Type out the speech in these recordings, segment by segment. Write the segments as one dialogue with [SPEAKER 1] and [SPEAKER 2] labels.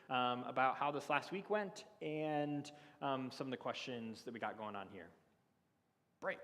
[SPEAKER 1] about how this last week went and some of the questions that we got going on here. Break.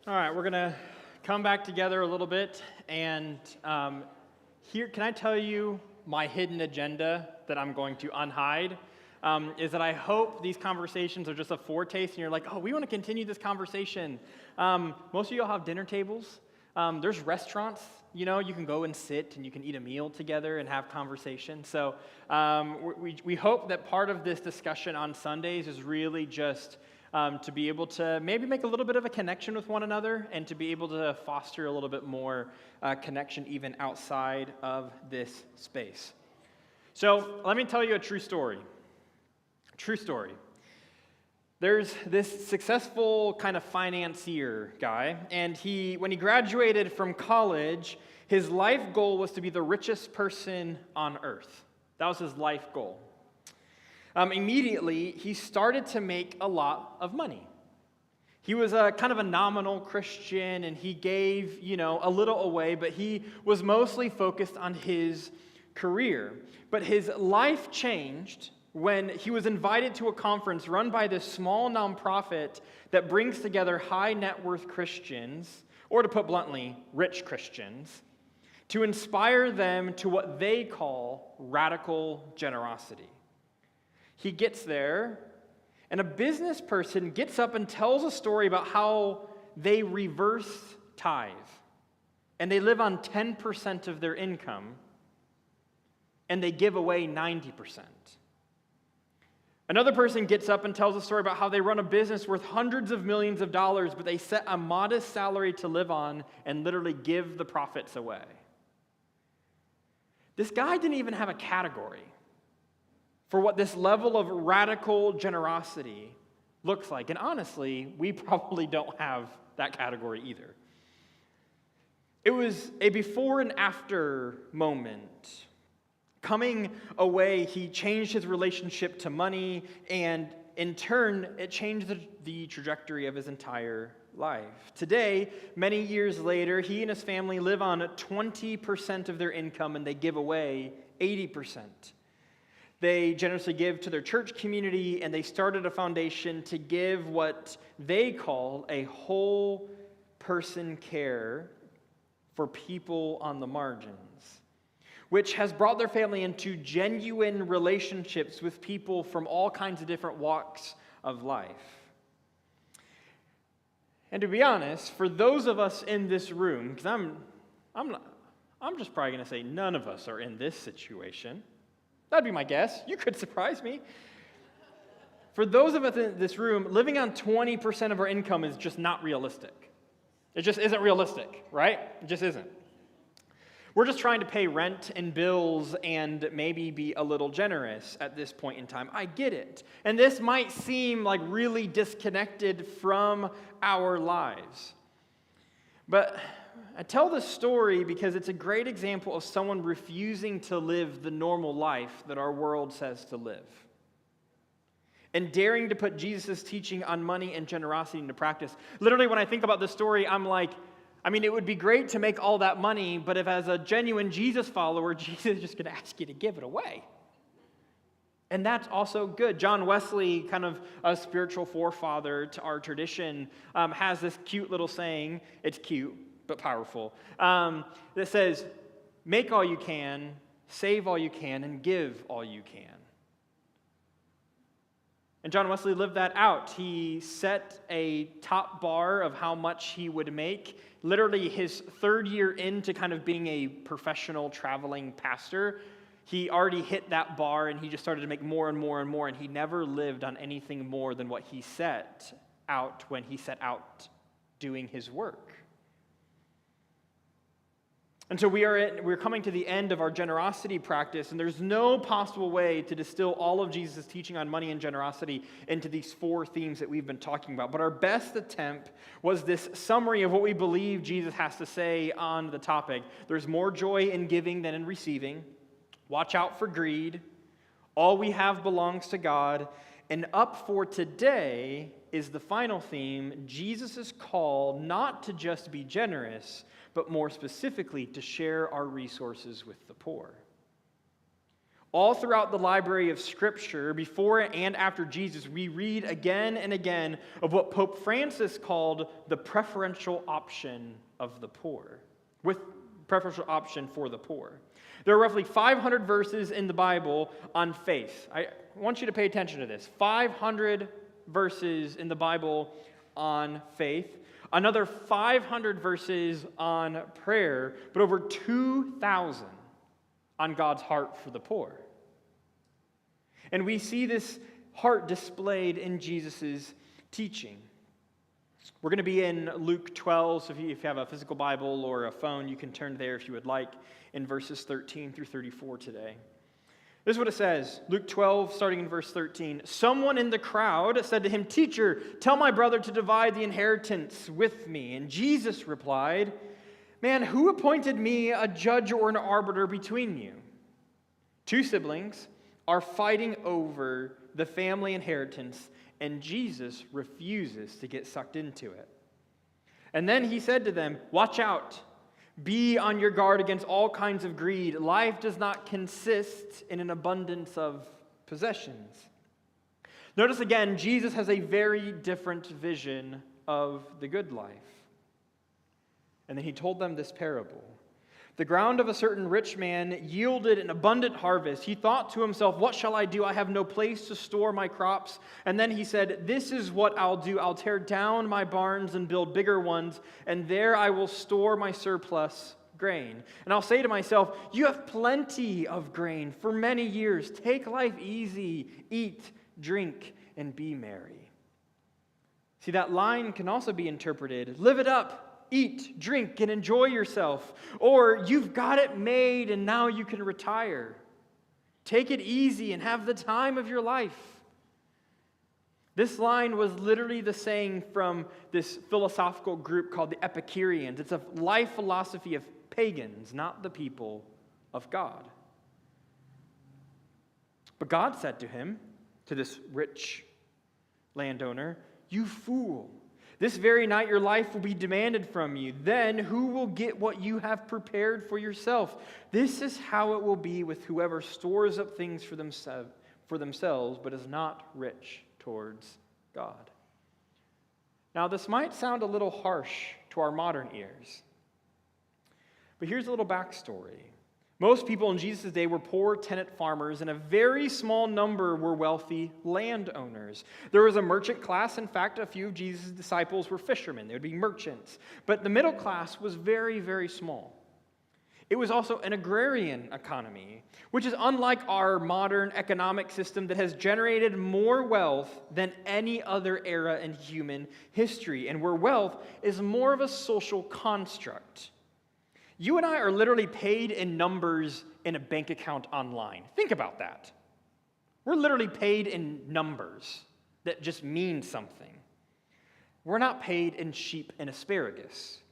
[SPEAKER 1] All right, we're going to come back together a little bit, and here, can I tell you my hidden agenda that I'm going to unhide? Is that I hope these conversations are just a foretaste, and you're like, oh, we want to continue this conversation. Most of you all have dinner tables. There's restaurants, you can go and sit, and you can eat a meal together and have conversation. So we hope that part of this discussion on Sundays is really just to be able to maybe make a little bit of a connection with one another and to be able to foster a little bit more connection even outside of this space. So let me tell you a true story. True story. There's this successful kind of financier guy, and when he graduated from college, his life goal was to be the richest person on earth. That was his life goal. Immediately, he started to make a lot of money. He was a kind of a nominal Christian, and he gave, a little away, but he was mostly focused on his career. But his life changed when he was invited to a conference run by this small nonprofit that brings together high net worth Christians, or to put bluntly, rich Christians, to inspire them to what they call radical generosity. He gets there, and a business person gets up and tells a story about how they reverse tithe, and they live on 10% of their income, and they give away 90%. Another person gets up and tells a story about how they run a business worth hundreds of millions of dollars, but they set a modest salary to live on and literally give the profits away. This guy didn't even have a category for what this level of radical generosity looks like. And honestly, we probably don't have that category either. It was a before and after moment. Coming away, he changed his relationship to money, and in turn, it changed the trajectory of his entire life. Today, many years later, he and his family live on 20% of their income, and they give away 80%. They generously give to their church community, and they started a foundation to give what they call a whole person care for people on the margins, which has brought their family into genuine relationships with people from all kinds of different walks of life. And to be honest, for those of us in this room, because I'm just probably going to say none of us are in this situation. That'd be my guess. You could surprise me. For those of us in this room, living on 20% of our income is just not realistic. It just isn't realistic, right? It just isn't. We're just trying to pay rent and bills and maybe be a little generous at this point in time. I get it. And this might seem like really disconnected from our lives. But I tell this story because it's a great example of someone refusing to live the normal life that our world says to live, and daring to put Jesus' teaching on money and generosity into practice. Literally, when I think about this story, I'm like, it would be great to make all that money, but if as a genuine Jesus follower, Jesus is just going to ask you to give it away. And that's also good. John Wesley, kind of a spiritual forefather to our tradition, has this cute little saying. It's cute, but powerful, that says, make all you can, save all you can, and give all you can. And John Wesley lived that out. He set a top bar of how much he would make. Literally his third year into kind of being a professional traveling pastor, he already hit that bar and he just started to make more and more and more, and he never lived on anything more than what he set out when he set out doing his work. And so we're coming to the end of our generosity practice, and there's no possible way to distill all of Jesus' teaching on money and generosity into these 4 themes that we've been talking about. But our best attempt was this summary of what we believe Jesus has to say on the topic. There's more joy in giving than in receiving. Watch out for greed. All we have belongs to God. And up for today is the final theme, Jesus' call not to just be generous, but more specifically, to share our resources with the poor. All throughout the library of Scripture, before and after Jesus, we read again and again of what Pope Francis called the preferential option of the poor, with preferential option for the poor. There are roughly 500 verses in the Bible on faith. I want you to pay attention to this. 500 verses in the Bible on faith. Another 500 verses on prayer, but over 2,000 on God's heart for the poor. And we see this heart displayed in Jesus' teaching. We're going to be in Luke 12, so if you have a physical Bible or a phone, you can turn there if you would like, in verses 13 through 34 today. This is what it says, Luke 12, starting in verse 13. Someone in the crowd said to him, "Teacher, tell my brother to divide the inheritance with me." And Jesus replied, "Man, who appointed me a judge or an arbiter between you? 2 siblings are fighting over the family inheritance, and Jesus refuses to get sucked into it." And then he said to them, "Watch out. Be on your guard against all kinds of greed. Life does not consist in an abundance of possessions." Notice again, Jesus has a very different vision of the good life. And then he told them this parable. The ground of a certain rich man yielded an abundant harvest. He thought to himself, "What shall I do? I have no place to store my crops." And then he said, "This is what I'll do. I'll tear down my barns and build bigger ones, and there I will store my surplus grain. And I'll say to myself, you have plenty of grain for many years. Take life easy, eat, drink, and be merry." See, that line can also be interpreted, live it up. Eat, drink, and enjoy yourself. Or you've got it made and now you can retire. Take it easy and have the time of your life. This line was literally the saying from this philosophical group called the Epicureans. It's a life philosophy of pagans, not the people of God. But God said to him, to this rich landowner, "You fool, this very night your life will be demanded from you. Then who will get what you have prepared for yourself? This is how it will be with whoever stores up things for themselves, but is not rich towards God." Now, this might sound a little harsh to our modern ears, but here's a little backstory. Most people in Jesus' day were poor tenant farmers, and a very small number were wealthy landowners. There was a merchant class. In fact, a few of Jesus' disciples were fishermen. They would be merchants. But the middle class was very, very small. It was also an agrarian economy, which is unlike our modern economic system that has generated more wealth than any other era in human history, and where wealth is more of a social construct. You and I are literally paid in numbers in a bank account online. Think about that. We're literally paid in numbers that just mean something. We're not paid in sheep and asparagus.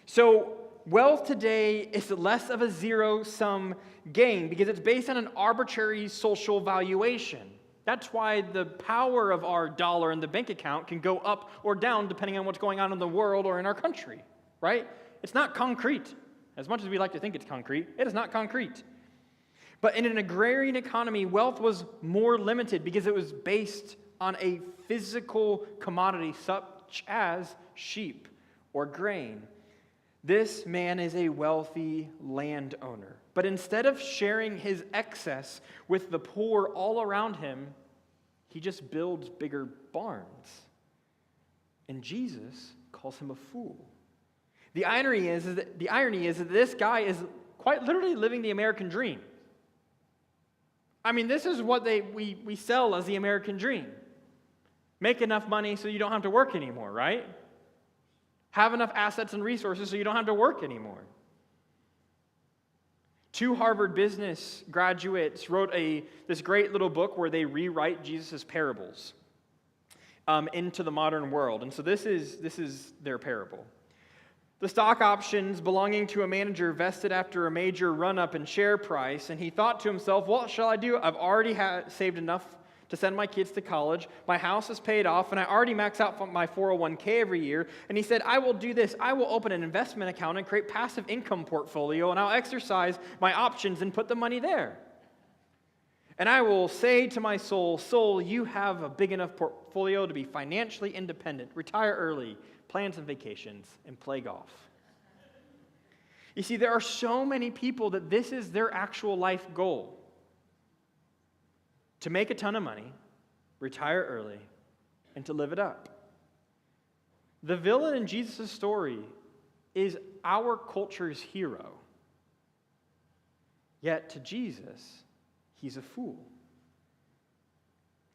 [SPEAKER 1] So wealth today is less of a zero-sum game because it's based on an arbitrary social valuation. That's why the power of our dollar in the bank account can go up or down depending on what's going on in the world or in our country, right? It's not concrete. As much as we like to think it's concrete, it is not concrete. But in an agrarian economy, wealth was more limited because it was based on a physical commodity such as sheep or grain. This man is a wealthy landowner. But instead of sharing his excess with the poor all around him, he just builds bigger barns. And Jesus calls him a fool. The irony is that this guy is quite literally living the American dream. I mean, this is what we sell as the American dream. Make enough money so you don't have to work anymore, right? Have enough assets and resources so you don't have to work anymore. 2 Harvard business graduates wrote this great little book where they rewrite Jesus' parables into the modern world. And so this is their parable. The stock options belonging to a manager vested after a major run-up in share price, and he thought to himself, what shall I do? I've already saved enough to send my kids to college. My house is paid off, and I already max out my 401k every year. And he said, I will do this. I will open an investment account and create passive income portfolio, and I'll exercise my options and put the money there. And I will say to my soul, you have a big enough portfolio to be financially independent. Retire early. Plan some vacations, and play golf. You see, there are so many people that this is their actual life goal. To make a ton of money, retire early, and to live it up. The villain in Jesus' story is our culture's hero. Yet to Jesus, he's a fool.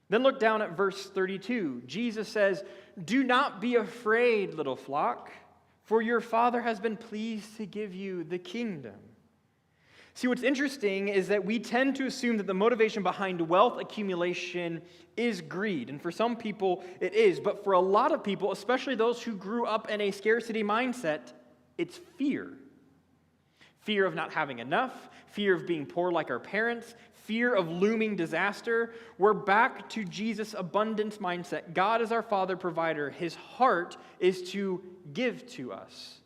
[SPEAKER 1] Then look down at verse 32. Jesus says, "Do not be afraid, little flock, for your Father has been pleased to give you the kingdom." See, what's interesting is that we tend to assume that the motivation behind wealth accumulation is greed. And for some people, it is. But for a lot of people, especially those who grew up in a scarcity mindset, it's fear. Fear of not having enough, fear of being poor like our parents, fear of looming disaster. We're back to Jesus' abundance mindset. God is our Father provider. His heart is to give to us,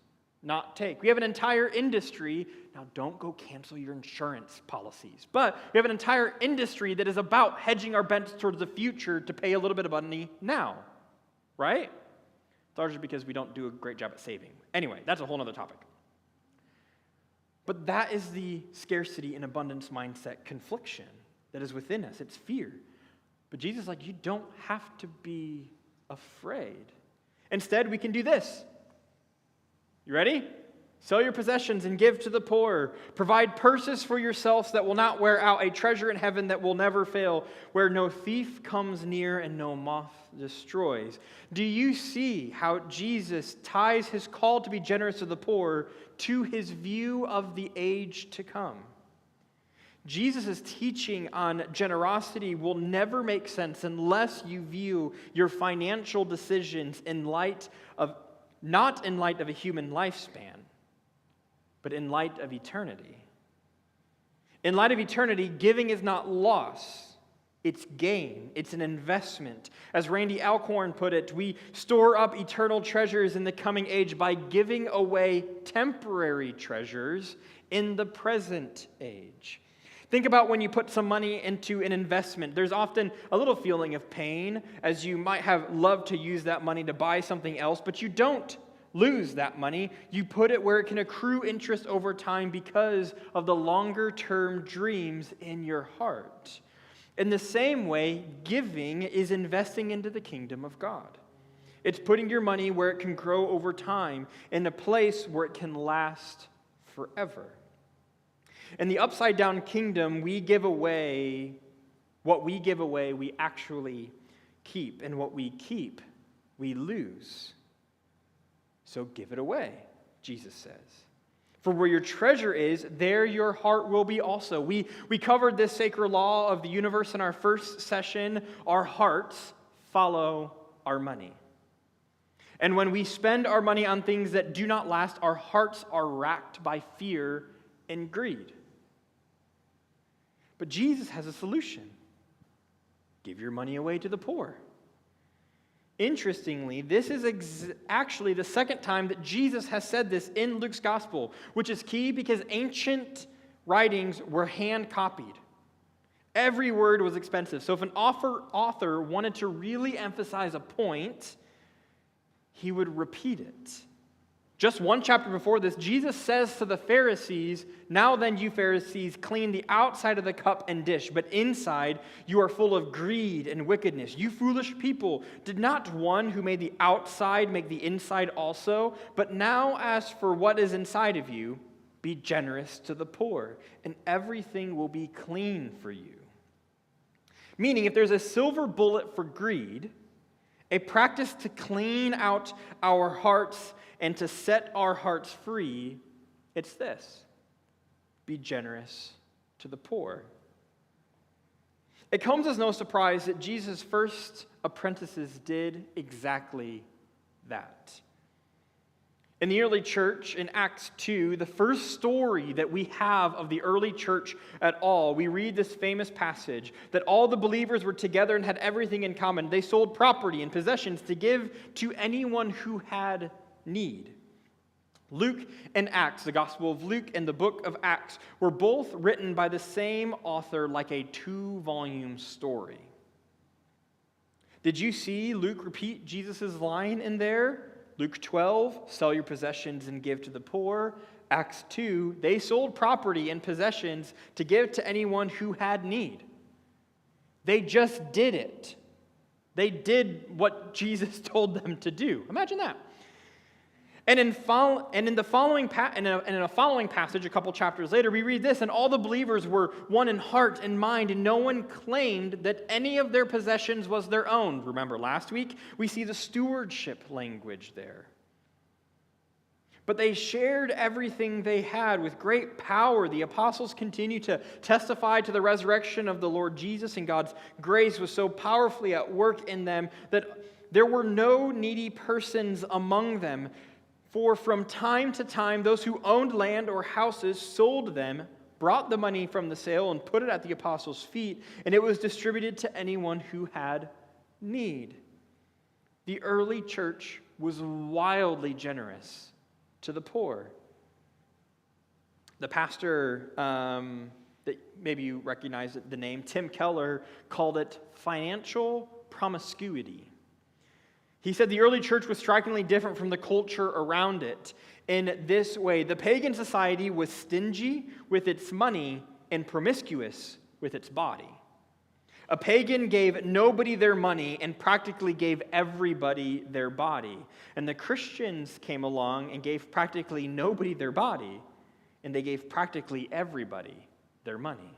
[SPEAKER 1] not take. We have an entire industry. Now, don't go cancel your insurance policies. But we have an entire industry that is about hedging our bets towards the future to pay a little bit of money now, right? It's largely because we don't do a great job at saving. Anyway, that's a whole other topic. But that is the scarcity and abundance mindset confliction that is within us. It's fear. But Jesus is like, you don't have to be afraid. Instead, we can do this. You ready? Sell your possessions and give to the poor. Provide purses for yourselves that will not wear out, a treasure in heaven that will never fail, where no thief comes near and no moth destroys. Do you see how Jesus ties his call to be generous to the poor to his view of the age to come? Jesus' teaching on generosity will never make sense unless you view your financial decisions not in light of a human lifespan, but in light of eternity. In light of eternity, giving is not loss, it's gain, it's an investment. As Randy Alcorn put it, we store up eternal treasures in the coming age by giving away temporary treasures in the present age. Think about when you put some money into an investment. There's often a little feeling of pain, as you might have loved to use that money to buy something else, but you don't lose that money. You put it where it can accrue interest over time because of the longer-term dreams in your heart. In the same way, giving is investing into the kingdom of God. It's putting your money where it can grow over time, in a place where it can last forever. In the upside-down kingdom, we give away what we give away, we actually keep. And what we keep, we lose. So give it away, Jesus says. For where your treasure is, there your heart will be also. We covered this sacred law of the universe in our first session. Our hearts follow our money. And when we spend our money on things that do not last, our hearts are racked by fear and greed. But Jesus has a solution. Give your money away to the poor. Interestingly, this is actually the second time that Jesus has said this in Luke's gospel, which is key because ancient writings were hand-copied. Every word was expensive. So if an author wanted to really emphasize a point, he would repeat it. Just one chapter before this, Jesus says to the Pharisees, "Now then, you Pharisees, clean the outside of the cup and dish, but inside you are full of greed and wickedness. You foolish people, did not one who made the outside make the inside also? But now as for what is inside of you, be generous to the poor, and everything will be clean for you." Meaning, if there's a silver bullet for greed, a practice to clean out our hearts and to set our hearts free, it's this: be generous to the poor. It comes as no surprise that Jesus' first apprentices did exactly that. In the early church, in Acts 2, the first story that we have of the early church at all, we read this famous passage that all the believers were together and had everything in common. They sold property and possessions to give to anyone who had need. Luke and Acts, the Gospel of Luke and the book of Acts, were both written by the same author like a 2-volume story. Did you see Luke repeat Jesus' line in there? Luke 12, sell your possessions and give to the poor. Acts 2, they sold property and possessions to give to anyone who had need. They just did it. They did what Jesus told them to do. Imagine that. And in a following passage, a couple chapters later, we read this: and all the believers were one in heart and mind, and no one claimed that any of their possessions was their own. Remember last week, we see the stewardship language there. But they shared everything they had with great power. The apostles continued to testify to the resurrection of the Lord Jesus, and God's grace was so powerfully at work in them that there were no needy persons among them. For from time to time, those who owned land or houses sold them, brought the money from the sale, and put it at the apostles' feet, and it was distributed to anyone who had need. The early church was wildly generous to the poor. The pastor, that maybe you recognize the name, Tim Keller, called it financial promiscuity. He said the early church was strikingly different from the culture around it in this way. The pagan society was stingy with its money and promiscuous with its body. A pagan gave nobody their money and practically gave everybody their body. And the Christians came along and gave practically nobody their body, and they gave practically everybody their money.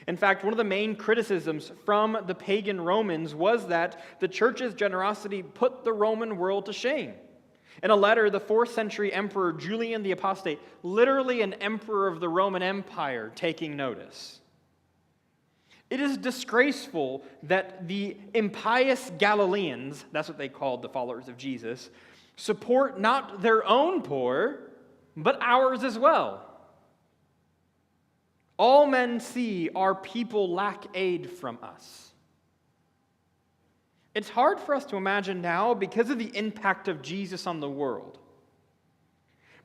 [SPEAKER 1] In fact, one of the main criticisms from the pagan Romans was that the church's generosity put the Roman world to shame. In a letter, the 4th century emperor Julian the Apostate, literally an emperor of the Roman Empire, taking notice. It is disgraceful that the impious Galileans, that's what they called the followers of Jesus, support not their own poor, but ours as well. All men see our people lack aid from us. It's hard for us to imagine now because of the impact of Jesus on the world.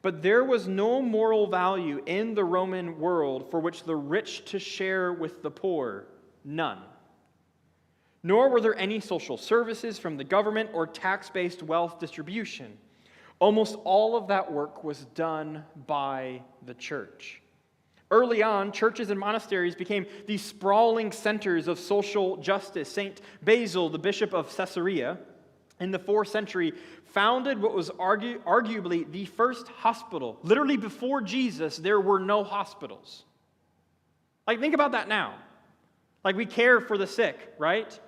[SPEAKER 1] But there was no moral value in the Roman world for which the rich to share with the poor, none. Nor were there any social services from the government or tax-based wealth distribution. Almost all of that work was done by the church. Early on, churches and monasteries became these sprawling centers of social justice. St. Basil, the bishop of Caesarea, in the 4th century, founded what was arguably the first hospital. Literally before Jesus, there were no hospitals. Like, think about that now. Like, we care for the sick, right?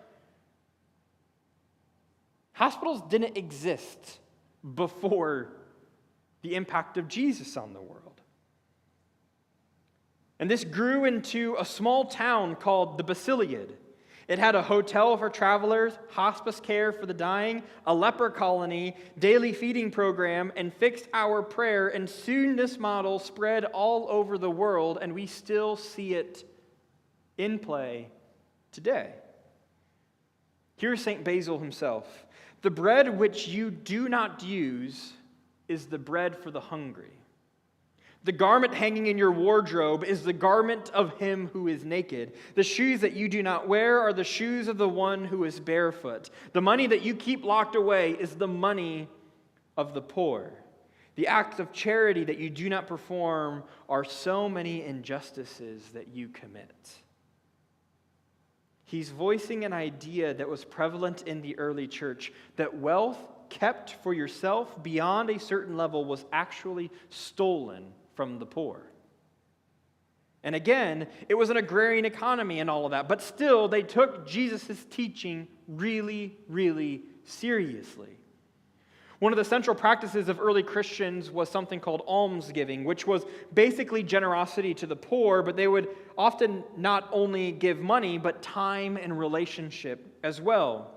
[SPEAKER 1] Hospitals didn't exist before the impact of Jesus on the world. And this grew into a small town called the Basiliad. It had a hotel for travelers, hospice care for the dying, a leper colony, daily feeding program, and fixed-hour prayer. And soon this model spread all over the world, and we still see it in play today. Here's St. Basil himself. The bread which you do not use is the bread for the hungry. The garment hanging in your wardrobe is the garment of him who is naked. The shoes that you do not wear are the shoes of the one who is barefoot. The money that you keep locked away is the money of the poor. The acts of charity that you do not perform are so many injustices that you commit. He's voicing an idea that was prevalent in the early church, that wealth kept for yourself beyond a certain level was actually stolen from the poor. And again, it was an agrarian economy and all of that, but still they took Jesus' teaching really, really seriously. One of the central practices of early Christians was something called almsgiving, which was basically generosity to the poor, but they would often not only give money, but time and relationship as well.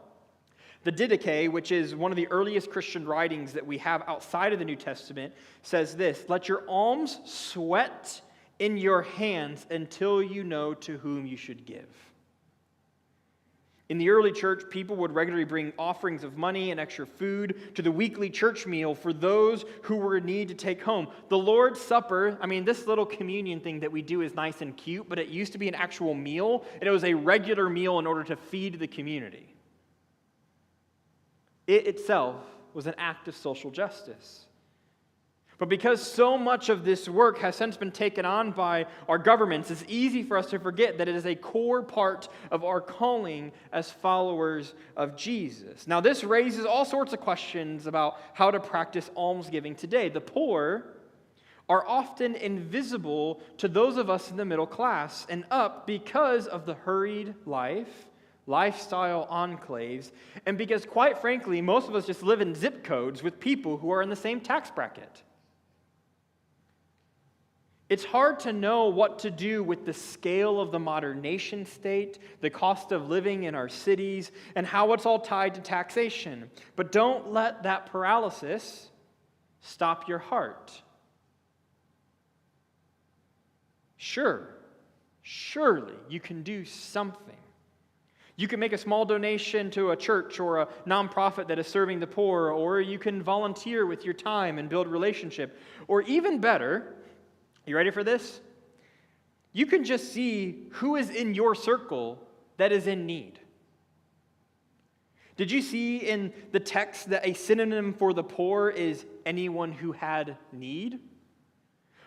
[SPEAKER 1] The Didache, which is one of the earliest Christian writings that we have outside of the New Testament, says this: "Let your alms sweat in your hands until you know to whom you should give." In the early church, people would regularly bring offerings of money and extra food to the weekly church meal for those who were in need to take home. The Lord's Supper, this little communion thing that we do is nice and cute, but it used to be an actual meal, and it was a regular meal in order to feed the community. It itself was an act of social justice. But because so much of this work has since been taken on by our governments, it's easy for us to forget that it is a core part of our calling as followers of Jesus. Now, this raises all sorts of questions about how to practice almsgiving today. The poor are often invisible to those of us in the middle class and up because of the hurried lifestyle enclaves, and because, quite frankly, most of us just live in zip codes with people who are in the same tax bracket. It's hard to know what to do with the scale of the modern nation state, the cost of living in our cities, and how it's all tied to taxation. But don't let that paralysis stop your heart. Surely you can do something. You can make a small donation to a church or a nonprofit that is serving the poor, or you can volunteer with your time and build relationship. Or even better, you ready for this? You can just see who is in your circle that is in need. Did you see in the text that a synonym for the poor is anyone who had need?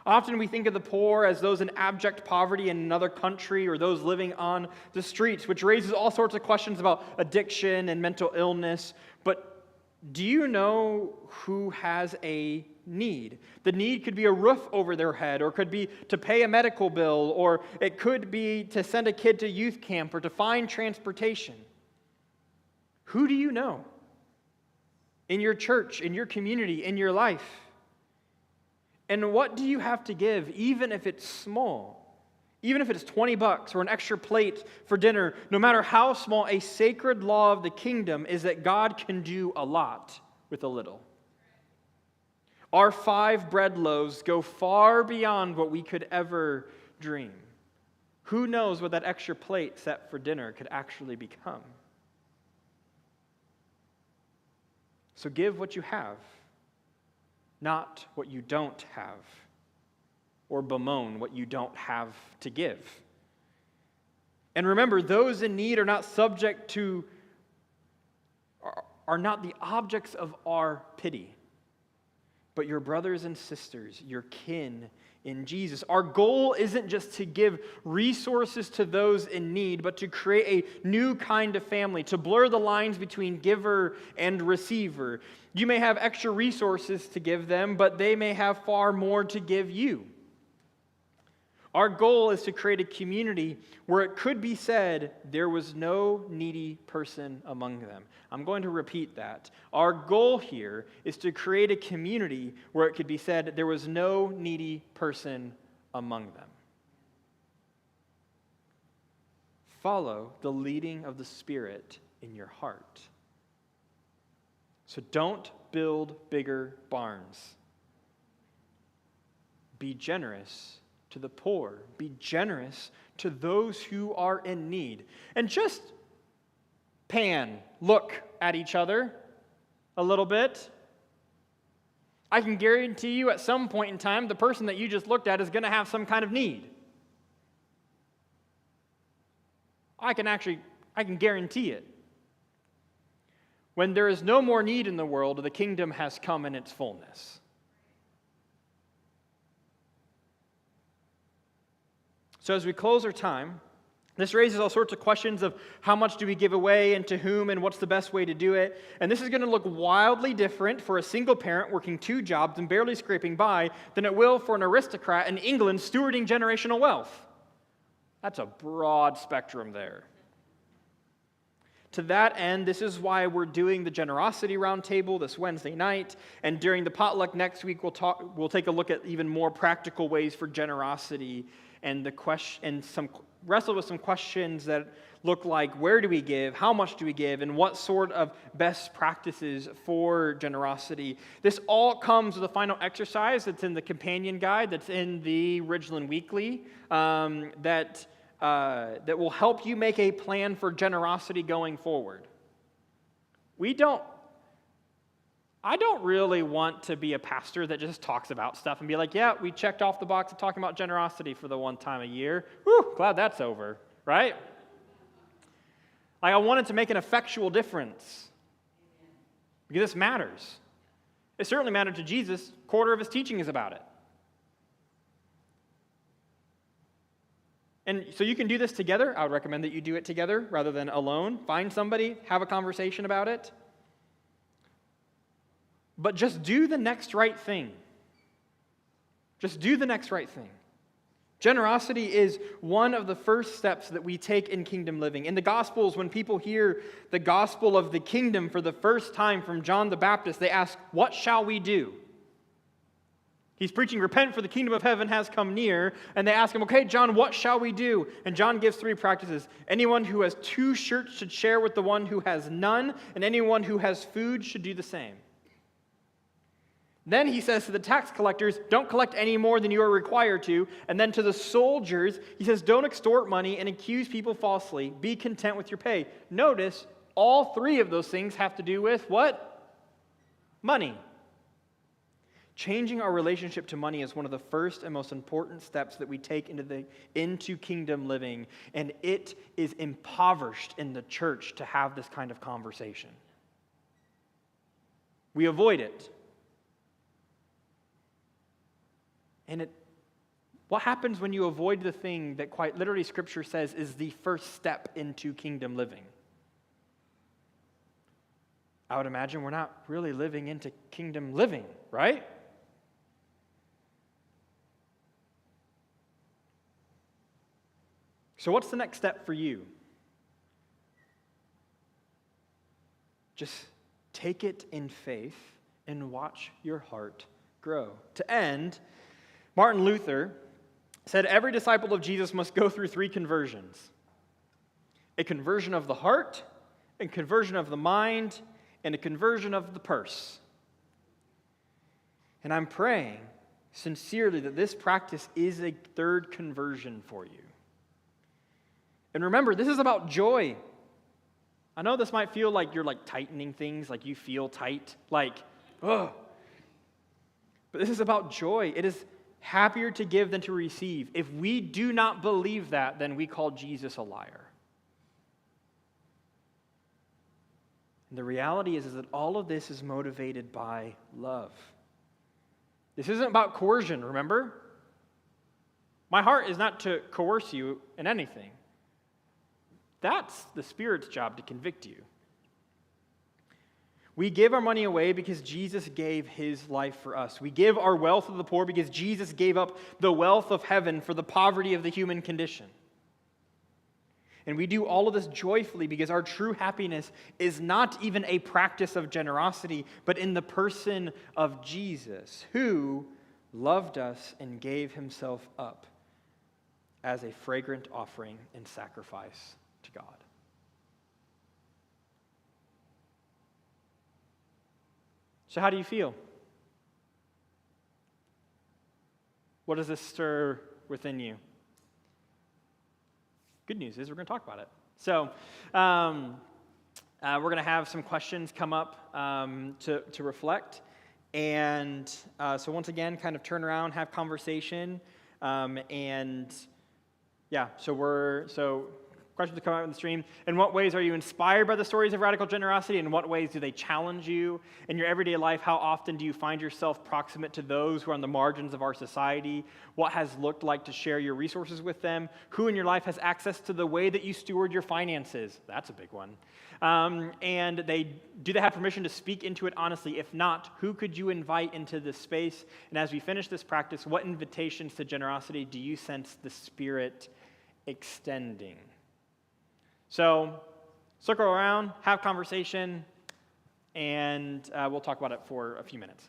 [SPEAKER 1] Often we think of the poor as those in abject poverty in another country or those living on the streets, which raises all sorts of questions about addiction and mental illness. But do you know who has a need? The need could be a roof over their head, or could be to pay a medical bill, or it could be to send a kid to youth camp or to find transportation. Who do you know in your church, in your community, in your life? And what do you have to give, even if it's small? Even if it's $20 or an extra plate for dinner, no matter how small, a sacred law of the kingdom is that God can do a lot with a little. Our 5 bread loaves go far beyond what we could ever dream. Who knows what that extra plate set for dinner could actually become? So give what you have, not what you don't have, or bemoan what you don't have to give. And remember, those in need are not not the objects of our pity, but your brothers and sisters, your kin in Jesus. Our goal isn't just to give resources to those in need, but to create a new kind of family, to blur the lines between giver and receiver. You may have extra resources to give them, but they may have far more to give you. Our goal is to create a community where it could be said there was no needy person among them. I'm going to repeat that. Our goal here is to create a community where it could be said there was no needy person among them. Follow the leading of the Spirit in your heart. So don't build bigger barns. Be generous to the poor. Be generous to those who are in need. And just look at each other a little bit. I can guarantee you at some point in time, the person that you just looked at is going to have some kind of need. I can guarantee it. When there is no more need in the world, the kingdom has come in its fullness. So as we close our time, this raises all sorts of questions of how much do we give away and to whom and what's the best way to do it. And this is going to look wildly different for a single parent working 2 jobs and barely scraping by than it will for an aristocrat in England stewarding generational wealth. That's a broad spectrum there. To that end, this is why we're doing the Generosity Roundtable this Wednesday night, and during the potluck next week, we'll take a look at even more practical ways for generosity and wrestle with some questions that look like where do we give, how much do we give, and what sort of best practices for generosity. This all comes with a final exercise that's in the companion guide, that's in the Ridgeland Weekly, that will help you make a plan for generosity going forward. I don't really want to be a pastor that just talks about stuff and be like, yeah, we checked off the box of talking about generosity for the one time a year. Whew, glad that's over, right? I wanted to make an effectual difference because this matters. It certainly mattered to Jesus. A quarter of his teaching is about it. And so you can do this together. I would recommend that you do it together rather than alone. Find somebody, have a conversation about it. But just do the next right thing. Just do the next right thing. Generosity is one of the first steps that we take in kingdom living. In the Gospels, when people hear the gospel of the kingdom for the first time from John the Baptist, they ask, "What shall we do?" He's preaching, "Repent, for the kingdom of heaven has come near." And they ask him, "Okay, John, what shall we do?" And John gives 3 practices. Anyone who has 2 shirts should share with the one who has none, and anyone who has food should do the same. Then he says to the tax collectors, "Don't collect any more than you are required to." And then to the soldiers, he says, "Don't extort money and accuse people falsely. Be content with your pay." Notice, all 3 of those things have to do with what? Money. Changing our relationship to money is one of the first and most important steps that we take into kingdom living, and it is impoverished in the church to have this kind of conversation. We avoid it. And what happens when you avoid the thing that quite literally Scripture says is the first step into kingdom living? I would imagine we're not really living into kingdom living, right? So what's the next step for you? Just Take it in faith and watch your heart grow. To end, Martin Luther said every disciple of Jesus must go through 3 conversions: a conversion of the heart, a conversion of the mind, and a conversion of the purse. And I'm praying sincerely that this practice is a 3rd conversion for you. And remember, this is about joy. I know this might feel like you're tightening things, like you feel tight, ugh. But this is about joy. It is happier to give than to receive. If we do not believe that, then we call Jesus a liar. And the reality is that all of this is motivated by love. This isn't about coercion, remember? My heart is not to coerce you in anything. That's the Spirit's job, to convict you. We give our money away because Jesus gave his life for us. We give our wealth to the poor because Jesus gave up the wealth of heaven for the poverty of the human condition. And we do all of this joyfully because our true happiness is not even a practice of generosity, but in the person of Jesus, who loved us and gave himself up as a fragrant offering and sacrifice to God. So how do you feel? What does this stir within you? Good news is we're going to talk about it. So we're going to have some questions come up to reflect. And so once again, kind of turn around, have conversation. So questions to come out in the stream. In what ways are you inspired by the stories of radical generosity? In what ways do they challenge you? In your everyday life, how often do you find yourself proximate to those who are on the margins of our society? What has looked like to share your resources with them? Who in your life has access to the way that you steward your finances? That's a big one. And do they have permission to speak into it honestly? If not, who could you invite into this space? And as we finish this practice, what invitations to generosity do you sense the Spirit extending? So circle around, have conversation, and we'll talk about it for a few minutes.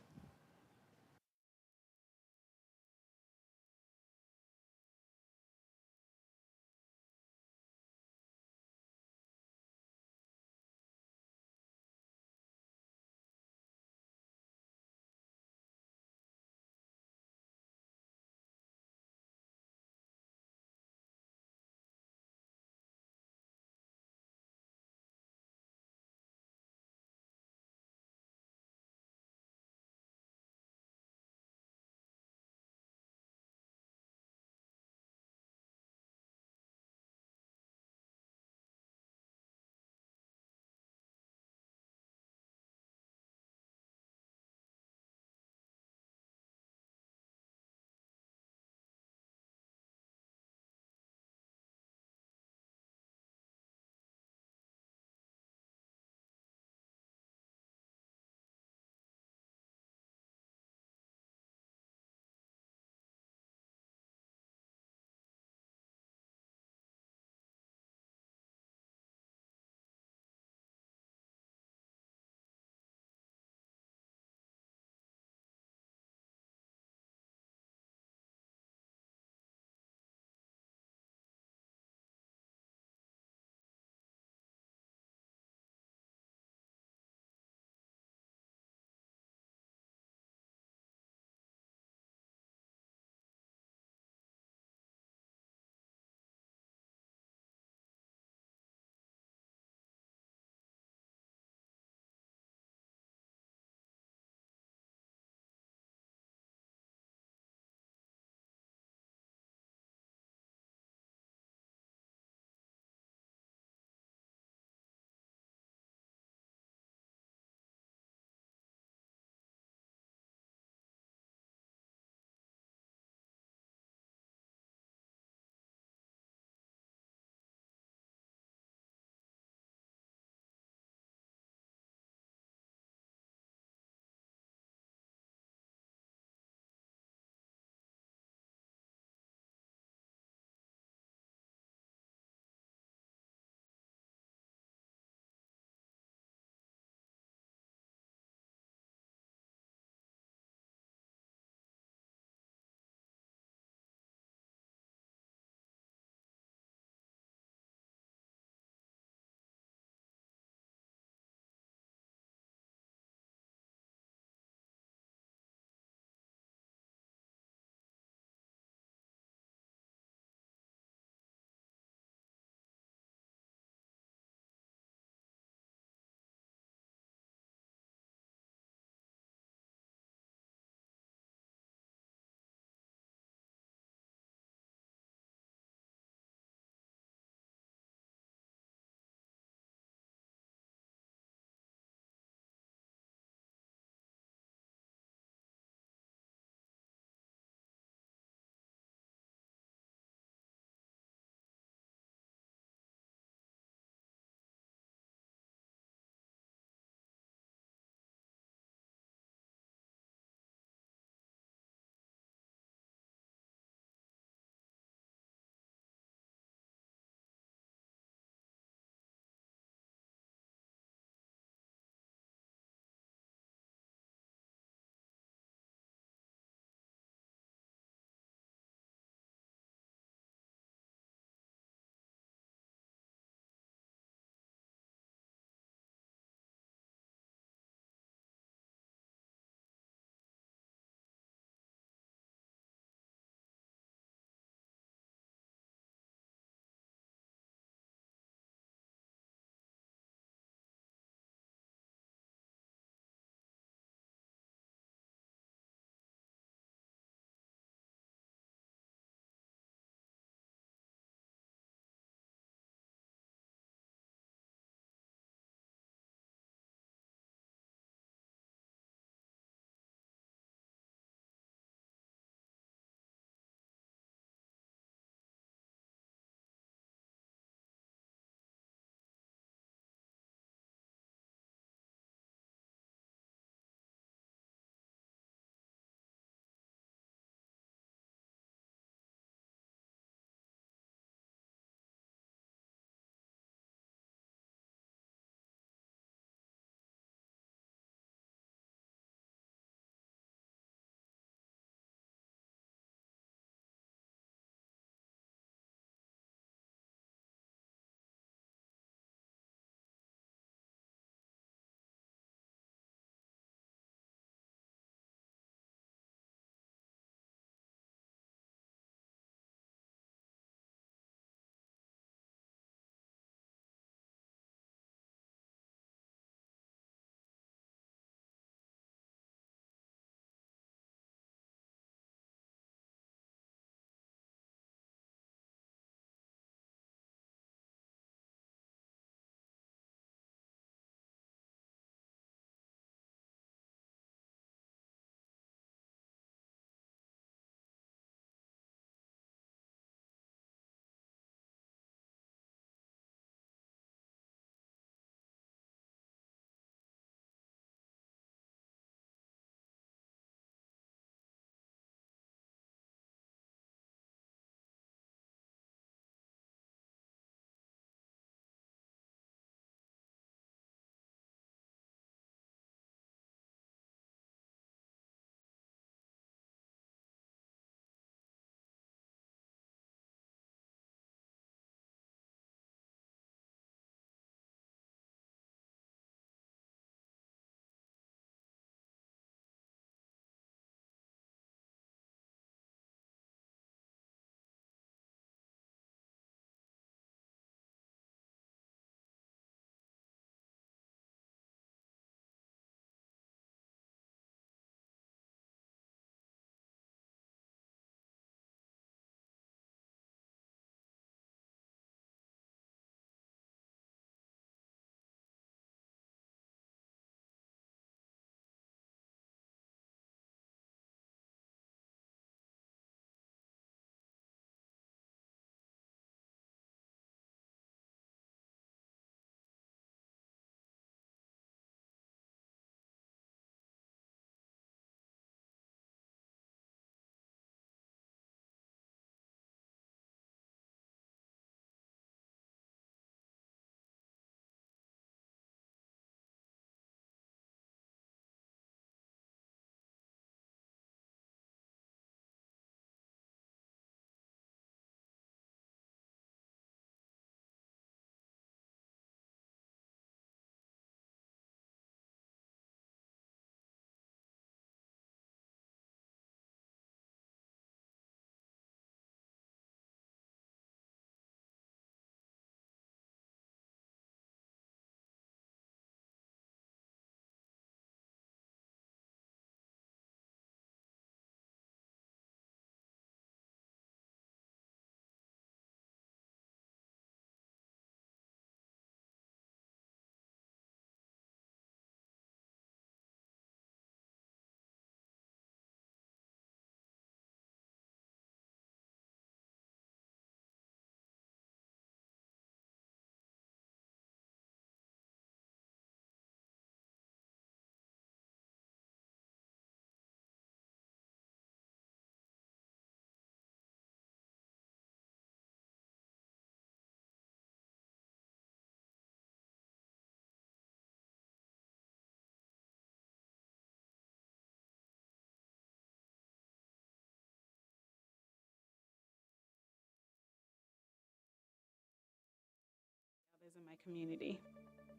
[SPEAKER 2] my community.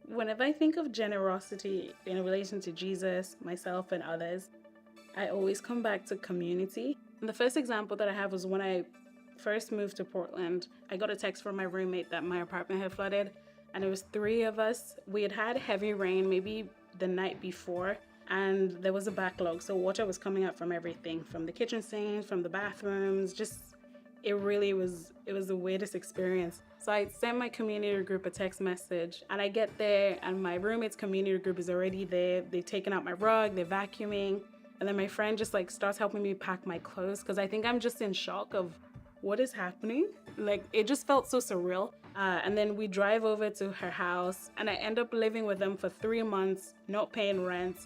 [SPEAKER 2] Whenever I think of generosity in relation to Jesus, myself, and others, I always come back to community. And the first example that I have was when I first moved to Portland. I got a text from my roommate that my apartment had flooded, and it was 3 of us. We had had heavy rain maybe the night before, and there was a backlog. So water was coming up from everything, from the kitchen sinks, from the bathrooms. It was the weirdest experience. So I sent my community group a text message, and I get there and my roommate's community group is already there. They've taken out my rug, they're vacuuming. And then my friend just starts helping me pack my clothes because I think I'm just in shock of what is happening. It just felt so surreal. And then we drive over to her house, and I end up living with them for 3 months, not paying rent.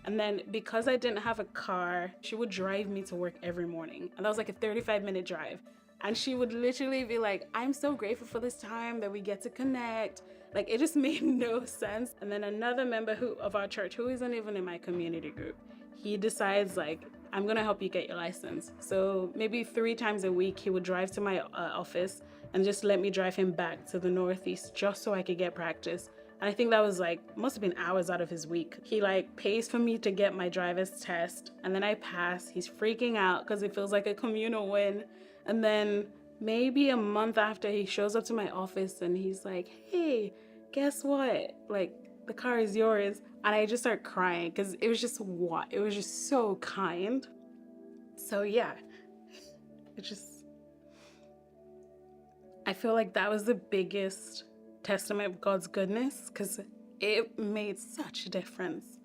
[SPEAKER 2] And then because I didn't have a car, she would drive me to work every morning. And that was like a 35-minute drive. And she would literally be like, I'm so grateful for this time that we get to connect. It just made no sense. And then another member of our church, who isn't even in my community group, he decides I'm gonna help you get your license. So maybe 3 times a week, he would drive to my office and just let me drive him back to the Northeast just so I could get practice. And I think that was must have been hours out of his week. He pays for me to get my driver's test, and then I pass. He's freaking out because it feels like a communal win. And then maybe a month after, he shows up to my office and he's like, hey, guess what? The car is yours. And I just start crying because it was just so kind. So yeah, I feel like that was the biggest testament of God's goodness because it made such a difference.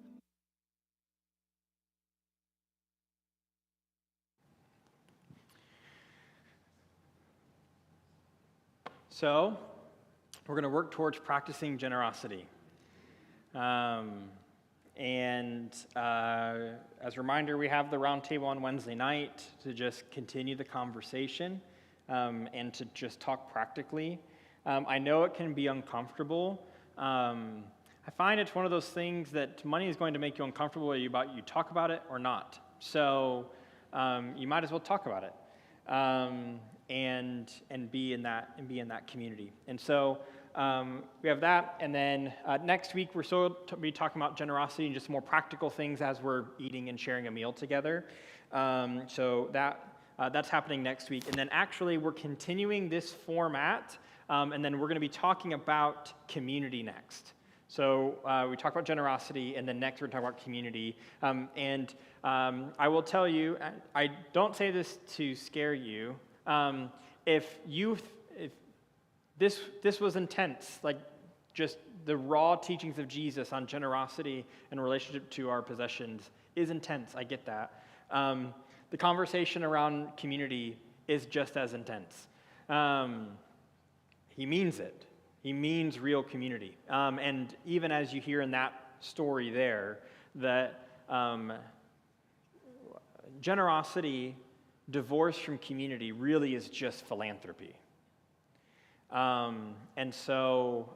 [SPEAKER 1] So, we're going to work towards practicing generosity. As a reminder, we have the roundtable on Wednesday night to just continue the conversation and to just talk practically. I know it can be uncomfortable. I find it's one of those things that money is going to make you uncomfortable whether you talk about it or not. So you might as well talk about it and be in that community. And so we have that, and then next week we're still be talking about generosity and just more practical things as we're eating and sharing a meal together. So that's happening next week, and then actually we're continuing this format, and then we're going to be talking about community next. So we talk about generosity, and then next we're going to talk about community. I will tell you, I don't say this to scare you. If this was intense, just the raw teachings of Jesus on generosity and relationship to our possessions is intense. I get that. The conversation around community is just as intense. He means it. He means real community. And even as you hear in that story there, that generosity divorced from community really is just philanthropy. And so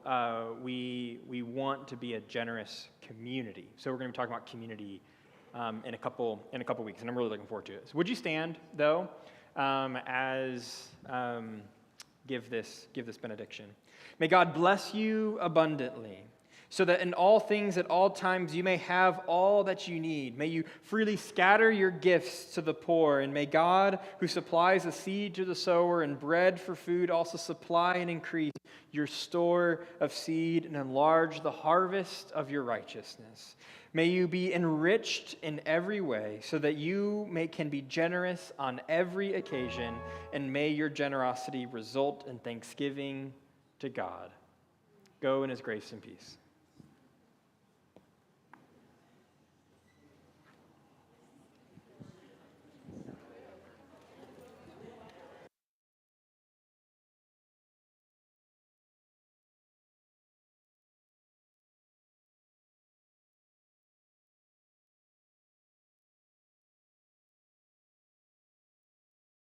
[SPEAKER 1] we want to be a generous community. So we're going to be talking about community in a couple weeks, and I'm really looking forward to it. So would you stand, though, as give this benediction? May God bless you abundantly, so that in all things at all times you may have all that you need. May you freely scatter your gifts to the poor, and may God, who supplies a seed to the sower and bread for food, also supply and increase your store of seed and enlarge the harvest of your righteousness. May you be enriched in every way, so that you can be generous on every occasion, and may your generosity result in thanksgiving to God. Go in his grace and peace.